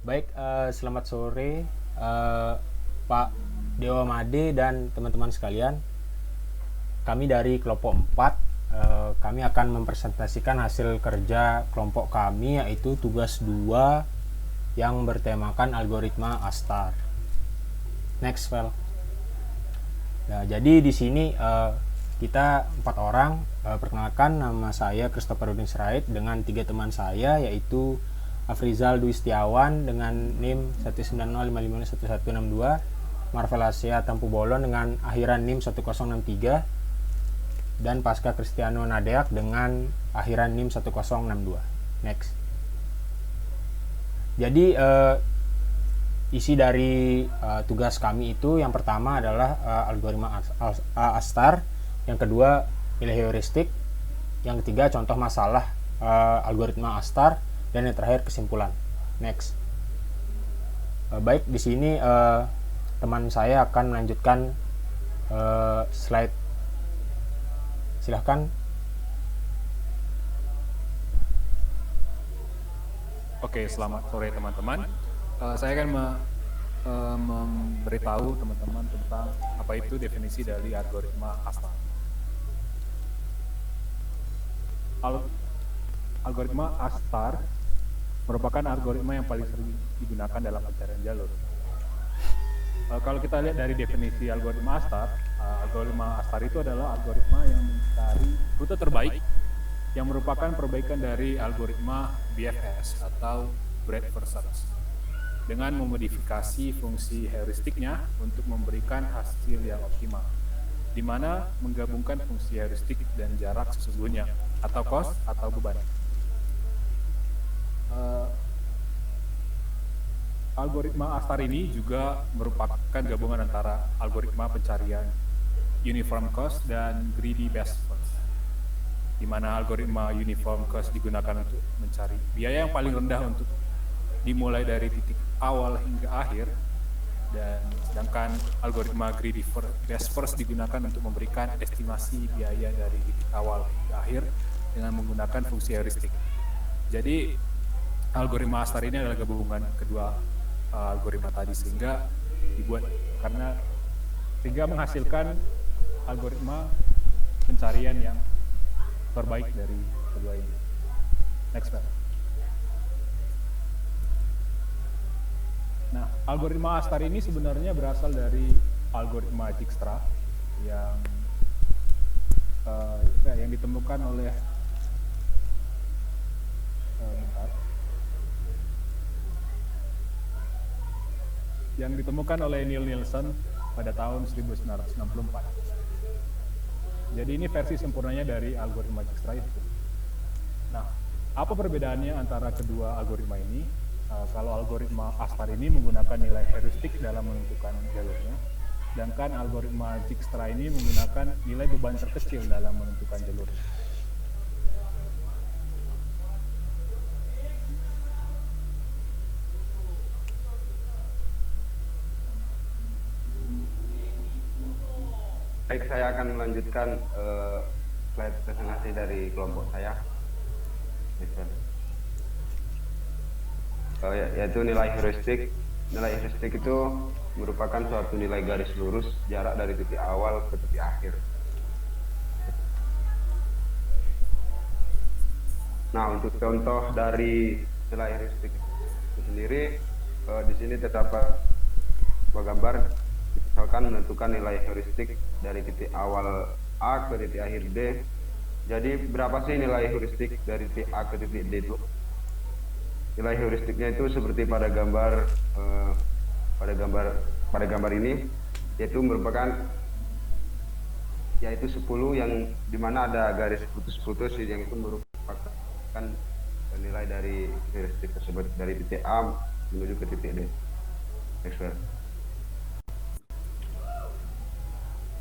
Baik, selamat sore Pak Dewa Made dan teman-teman sekalian. Kami dari kelompok 4, kami akan mempresentasikan hasil kerja kelompok kami, yaitu tugas 2 yang bertemakan algoritma ASTAR. Next file. Nah, jadi di sini kita 4 orang. Perkenalkan, nama saya Christopher Rudin Sirait dengan 3 teman saya, yaitu Afrizal Dwi Setiawan dengan NIM 190551162, Marvel Asia Tampu Bolon dengan akhiran NIM 1063, dan Pasca Kristiano Nadeak dengan akhiran NIM 1062. Next. Jadi isi dari tugas kami itu yang pertama adalah algoritma ASTAR, yang kedua nilai heuristik, yang ketiga contoh masalah algoritma ASTAR, dan yang terakhir kesimpulan. Next. Baik, di sini teman saya akan melanjutkan slide. Silahkan. Oke, selamat sore teman-teman. Saya akan memberitahu teman-teman tentang apa itu definisi dari algoritma ASTAR. Algoritma ASTAR merupakan algoritma yang paling sering digunakan dalam pencarian jalur. Kalau kita lihat dari definisi algoritma ASTAR itu adalah algoritma yang mencari rute terbaik yang merupakan perbaikan dari algoritma BFS atau Breadth First Search dengan memodifikasi fungsi heuristiknya untuk memberikan hasil yang optimal, di mana menggabungkan fungsi heuristik dan jarak sesungguhnya atau cost atau beban. Algoritma ASTAR ini juga merupakan gabungan antara algoritma pencarian uniform cost dan greedy best first, di mana algoritma uniform cost digunakan untuk mencari biaya yang paling rendah untuk dimulai dari titik awal hingga akhir, dan sedangkan algoritma greedy best first digunakan untuk memberikan estimasi biaya dari titik awal hingga akhir dengan menggunakan fungsi heuristik. Jadi algoritma ASTAR ini adalah gabungan kedua algoritma tadi sehingga menghasilkan algoritma pencarian yang terbaik dari kedua ini. Next slide. Nah, algoritma ASTAR ini sebenarnya berasal dari algoritma Dijkstra yang ditemukan oleh Neil Nielsen pada tahun 1964. Jadi ini versi sempurnanya dari algoritma Dijkstra itu. Nah, apa perbedaannya antara kedua algoritma ini? Kalau algoritma ASTAR ini menggunakan nilai heuristik dalam menentukan jalurnya, sedangkan algoritma Dijkstra ini menggunakan nilai beban terkecil dalam menentukan jalurnya. Baik, saya akan melanjutkan slide presentasi dari kelompok saya, yaitu nilai heuristik. Nilai heuristik itu merupakan suatu nilai garis lurus jarak dari titik awal ke titik akhir. Nah, untuk contoh dari nilai heuristik itu sendiri, di sini terdapat sebuah gambar. Misalkan menentukan nilai heuristik dari titik awal A ke titik akhir D. Jadi berapa sih nilai heuristik dari titik A ke titik D itu? Nilai heuristiknya itu seperti pada gambar ini, yaitu merupakan 10 yang dimana ada garis putus-putus yang itu merupakan nilai dari heuristik tersebut dari titik A menuju ke titik D. Next slide.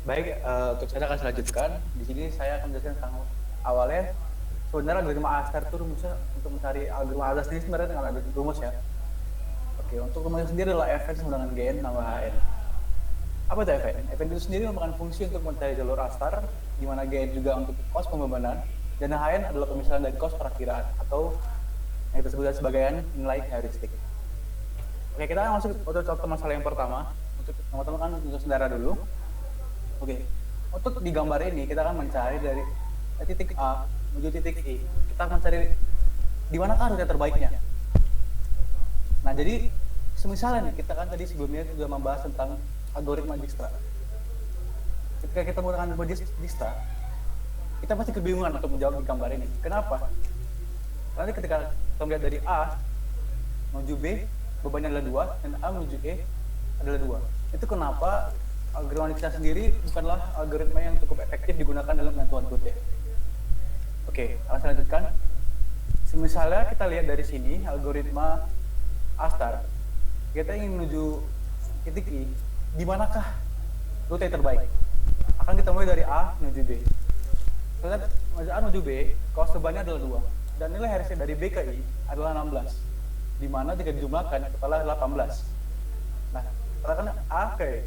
Baik, untuk saya akan selanjutkan. Di sini saya akan menjelaskan tentang awalnya. Sebenarnya algoritma ASTAR itu rumusnya untuk mencari algoritma ASTAR sendiri sebenarnya dengan algoritma rumus ya. Oke, untuk rumusnya sendiri adalah Fn sama dengan Gn tambah Hn. Apa itu Fn? Fn itu sendiri merupakan fungsi untuk mencari jalur ASTAR, di mana Gn juga untuk kos pembebanan, dan Hn adalah pemisahan dari kos perakiraan atau yang kita sebut sebagai nilai heuristik. Oke, kita masuk untuk contoh masalah yang pertama. Untuk teman-teman kan untuk saudara dulu. Oke, untuk di gambar ini kita akan mencari dari titik A menuju titik E. Kita akan mencari di manakah rute terbaiknya. Nah, jadi semisalnya nih, kita kan tadi sebelumnya sudah membahas tentang algoritma Dijkstra. Ketika kita menggunakan algoritma Dijkstra, kita pasti kebingungan untuk menjawab di gambar ini. Kenapa? Nanti ketika kita melihat dari A menuju B, bebannya adalah 2, dan A menuju E adalah 2. Itu kenapa algoritma Dijkstra sendiri bukanlah algoritma yang cukup efektif digunakan dalam penentuan rute. Oke, akan saya lanjutkan. Misalnya kita lihat dari sini algoritma A*, kita ingin menuju titik I, di manakah rute terbaik? Akan kita mulai dari A menuju B. Kita lihat A menuju B, kos bebannya adalah 2, dan nilai heristik dari B ke I adalah 16, di mana jika dijumlahkan kepala 18. Nah, katakan A ke E,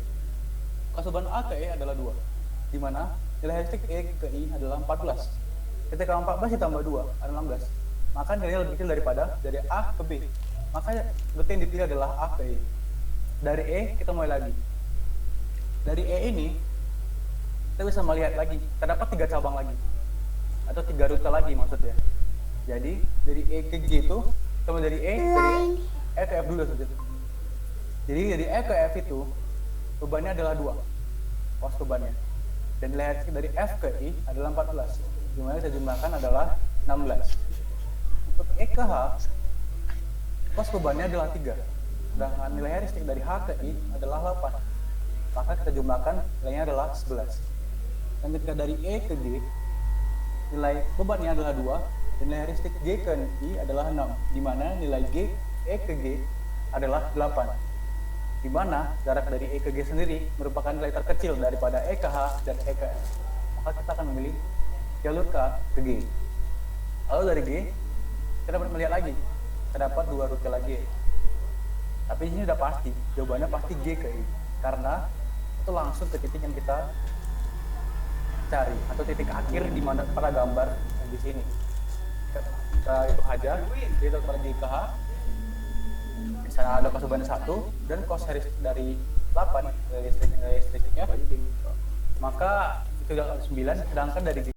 kos beban A ke E adalah 2, di mana nilai heristik E ke I adalah 14. Ketika 14 ditambah 2 adalah 16, maka nilainya lebih kecil daripada dari A ke B. Maka rute yang dipilih adalah A ke E. Dari E kita mulai lagi. Dari E ini kita bisa melihat lagi, terdapat 3 cabang lagi, atau 3 rute lagi maksudnya. Jadi dari E ke G itu kita mulai dari E ke F dulu saja. Jadi dari E ke F itu bebannya adalah 2, pos bebannya, dan nilai heristik dari F ke I adalah 14, dimana saya jumlahkan adalah 16. Untuk E ke H, pos bebannya adalah 3, sedangkan nilai heristik dari H ke I adalah 8, maka kita jumlahkan nilainya adalah 11. Dan ketika dari E ke G, nilai bebannya adalah 2, dan nilai heristik G ke I adalah 6, di mana nilai E ke G adalah 8, di mana jarak dari E ke G sendiri merupakan nilai terkecil daripada E ke H dan E ke F. Maka kita akan memilih jalur K ke G. Lalu dari G, kita dapat melihat lagi, terdapat 2 rute lagi. Tapi ini sudah pasti, jawabannya pasti G ke I, karena itu langsung ke titik yang kita cari, atau titik akhir di mana pada gambar yang di sini. Kita itu aja, kita pada G ke H. Di sana ada kos bebannya 1 dan kos heristik dari 8 nilai listriknya, maka itu adalah 9, sedangkan dari G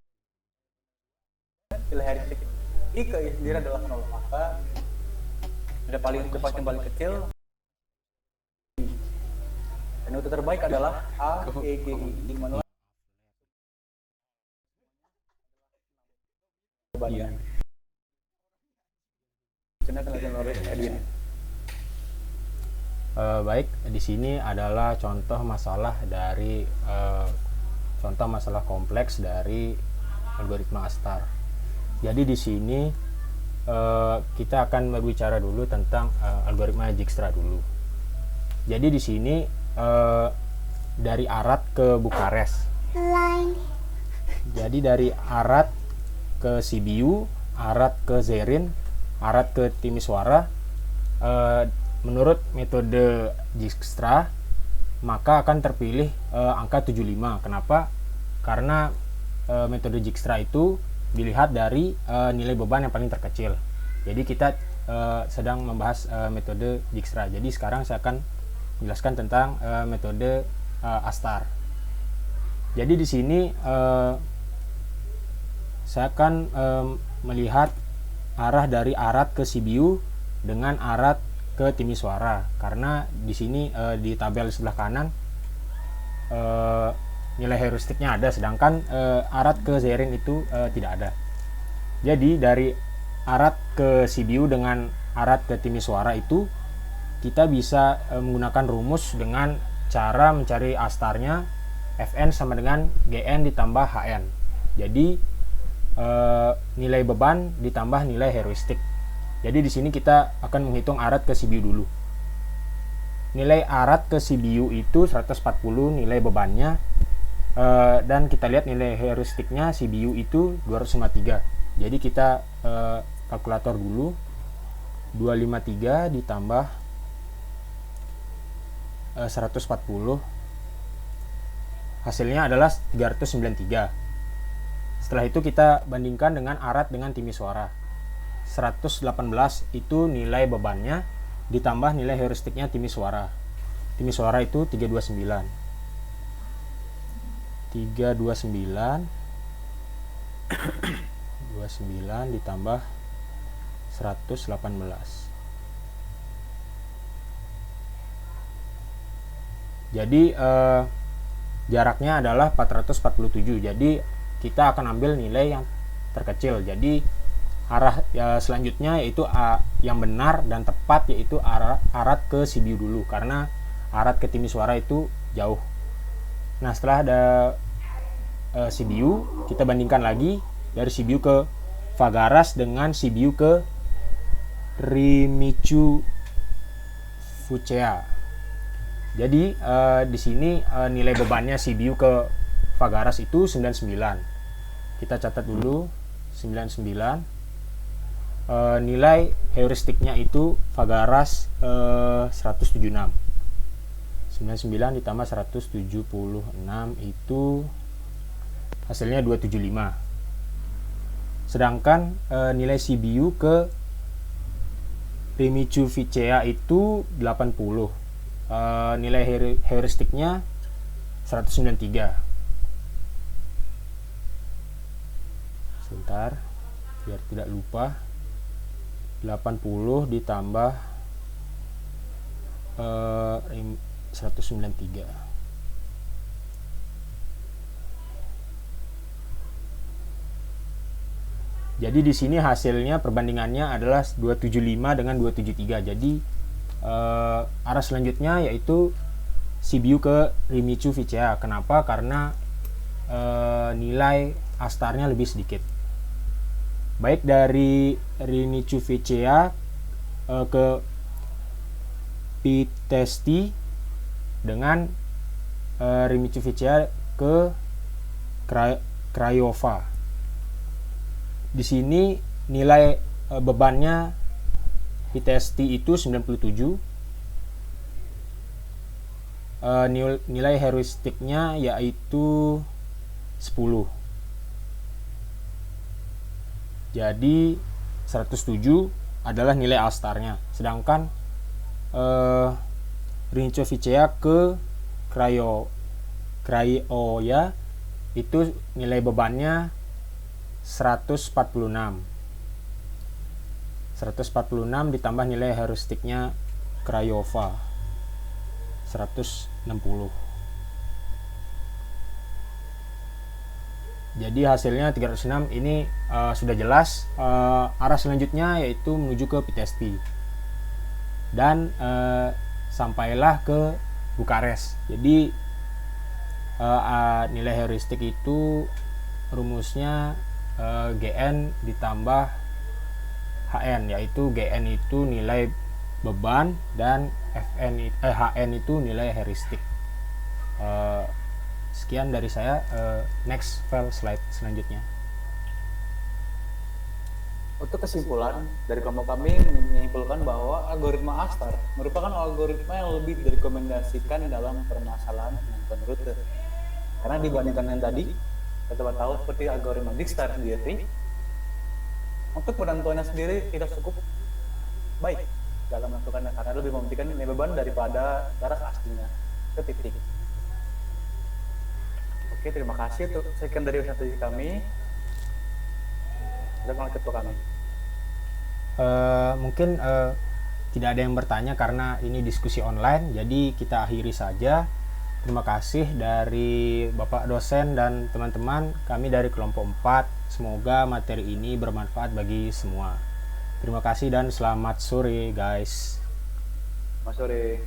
nilai heristik I ke I sendiri adalah 0, maka ada paling cepat yang paling kecil, dan rute terbaik adalah A, E, G, I, di mana bebannya. Baik, di sini adalah contoh masalah dari contoh masalah kompleks dari algoritma A*. Jadi di sini kita akan berbicara dulu tentang algoritma Dijkstra dulu. Jadi di sini dari Arad ke Bukares. Jadi dari Arad ke Sibiu, Arad ke Zjerin, Arad ke Timisoara, menurut metode Dijkstra maka akan terpilih angka 75. Kenapa? Karena metode Dijkstra itu dilihat dari nilai beban yang paling terkecil. Jadi kita sedang membahas metode Dijkstra. Jadi sekarang saya akan menjelaskan tentang metode A*. Jadi di sini saya akan melihat arah dari Arad ke Sibiu dengan Arad ke Timisoara, karena di sini di tabel sebelah kanan nilai heuristiknya ada, sedangkan Arad ke Zjerin itu tidak ada. Jadi dari Arad ke Sibiu dengan Arad ke Timisoara itu kita bisa menggunakan rumus dengan cara mencari A*-nya Fn sama dengan Gn ditambah Hn. Jadi nilai beban ditambah nilai heuristik. Jadi di sini kita akan menghitung Arad ke Sibiu dulu. Nilai Arad ke Sibiu itu 140 nilai bebannya, dan kita lihat nilai heuristiknya Sibiu itu 253. Jadi kita kalkulator dulu, 253 ditambah 140, hasilnya adalah 393. Setelah itu kita bandingkan dengan Arad dengan Timisoara. 118 itu nilai bebannya, ditambah nilai heuristiknya Timisoara. Timisoara itu 329 ditambah 118. Jadi jaraknya adalah 447. Jadi kita akan ambil nilai yang terkecil. Jadi arah selanjutnya yaitu yang benar dan tepat, yaitu arat ke Sibiu dulu, karena arat ke Timisoara itu jauh. Nah, setelah ada Sibiu, kita bandingkan lagi dari Sibiu ke Fagaras dengan Sibiu ke Rimichu Fucea. Jadi di sini nilai bebannya Sibiu ke Fagaras itu 99. Kita catat dulu 99. Nilai heuristiknya itu Fagaras 176. 99 ditambah 176 itu hasilnya 275. Sedangkan nilai Sibiu ke Rimichu Fucea itu 80. Nilai heuristiknya 193. Sebentar biar tidak lupa. 80 ditambah 193. Jadi di sini hasilnya perbandingannya adalah 275 dengan 273. Jadi arah selanjutnya yaitu Sibiu ke Rimichu Fucea. Kenapa? Karena nilai astarnya lebih sedikit. Baik dari Rimichu Fucea ke Pitesti dengan Rimichu Fucea ke Craiova. Di sini nilai bebannya Pitesti itu 97. Nilai heuristiknya yaitu 10. Jadi 107 adalah nilai astarnya. Sedangkan Rimichu Fucea ke Craiova itu nilai bebannya 146 ditambah nilai heuristiknya Craiova 160. Jadi hasilnya 306. Ini sudah jelas. Arah selanjutnya yaitu menuju ke Pitesti dan sampailah ke Bukares. Jadi nilai heuristik itu rumusnya GN ditambah HN, yaitu GN itu nilai beban dan HN itu nilai heuristik. Sekian dari saya. Next file slide selanjutnya. Untuk kesimpulan dari kelompok kami menyimpulkan bahwa algoritma ASTAR merupakan algoritma yang lebih direkomendasikan dalam permasalahan penentuan rute. Karena dibandingkan yang tadi, kita tahu seperti algoritma Dijkstra sendiri, untuk penentuannya sendiri tidak cukup baik dalam menentukannya karena lebih mementingkan nilai beban daripada jarak aslinya ke titik. Oke, terima kasih untuk sekian dari presentasi kami. Dan ketua kami. Mungkin tidak ada yang bertanya karena ini diskusi online, jadi kita akhiri saja. Terima kasih dari Bapak dosen dan teman-teman kami dari kelompok 4. Semoga materi ini bermanfaat bagi semua. Terima kasih dan selamat sore guys. Selamat sore.